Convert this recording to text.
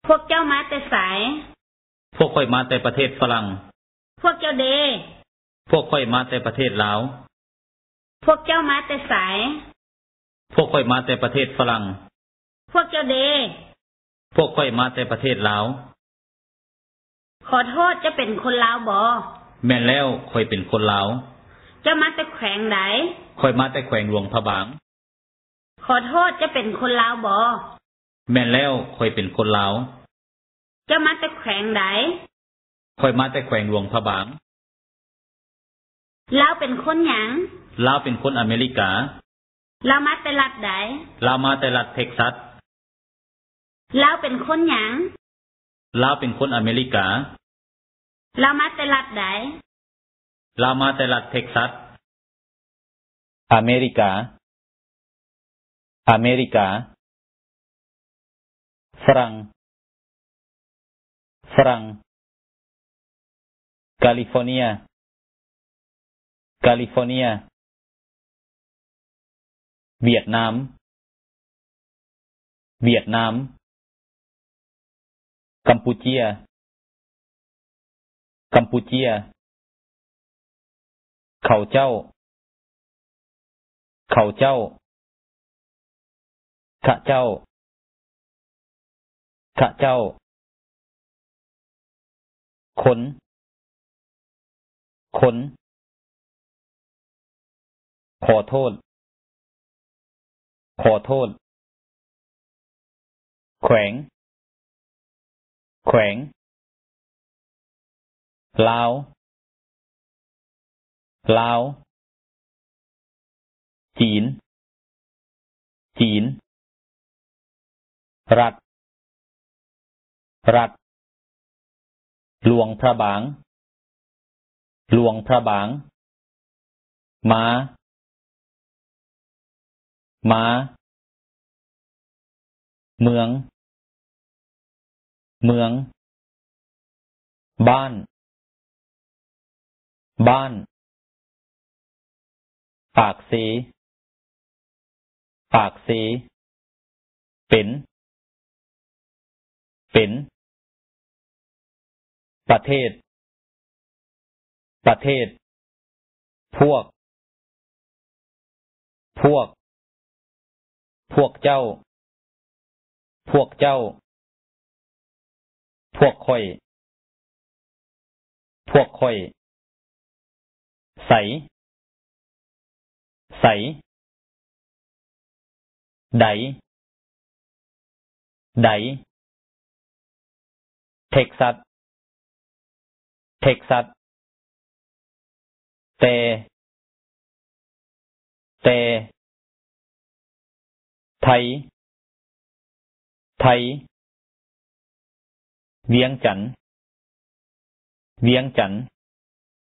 พวกเจ้ามาแต่สายพวกค่อยมาแต่ประเทศฝรั่งพวกเจ้าเดพวกค่อยมาแต่ประเทศลาวพวกเจ้ามาแต่สายพวกค่อยมาแต่ประเทศฝรั่งพวกเจ้าเดพวกค่อยมาแต่ประเทศลาวขอโทษจะเป็นคนลาวบ่แม่นแล้วค่อยเป็นคนลาวจะมาแต่แขวงใดค่อยมาแต่แขวงหลวงพระบางขอโทษจะเป็นคนลาวบ่แม่นแล้วค่อยเป็นคนลาวจะมาแต่แขวงใดค่อยมาแต่แขวงหลวงพระบางลาวเป็นคนหยังลาวเป็นคนอเมริกาลาวมาแต่รัฐใดลาวมาแต่รัฐเท็กซัสลาวเป็นคนหยังลาวเป็นคนอเมริกาลาวมาแต่รัฐใดลาวมาแต่รัฐเท็กซัสอเมริกาอเมริกาฝรั่งฝรั่งแคลิฟอร์เนียแคลิฟอร์เนียเวียดนามเวียดนามกัมพูชีกัมพูชีเขาเจ้าเขาเจ้าข้าเจ้าข้าเจ้าคนคนขอโทษขอโทษแขวงแขวงลาวลาวจีนจีนรัฐรัฐหลวงพระบางหลวงพระบางม้าม้าเมืองเมืองบ้านบ้านปากเสปากเสเป็นเป็นประเทศประเทศพวกพวกพวกเจ้าพวกเจ้าพวกค่อยพวกค่อยใสใสใดใดเท็กซัสเท็กซัสแต่ไทยไทยเวียงจันทน์เวียงจันทน์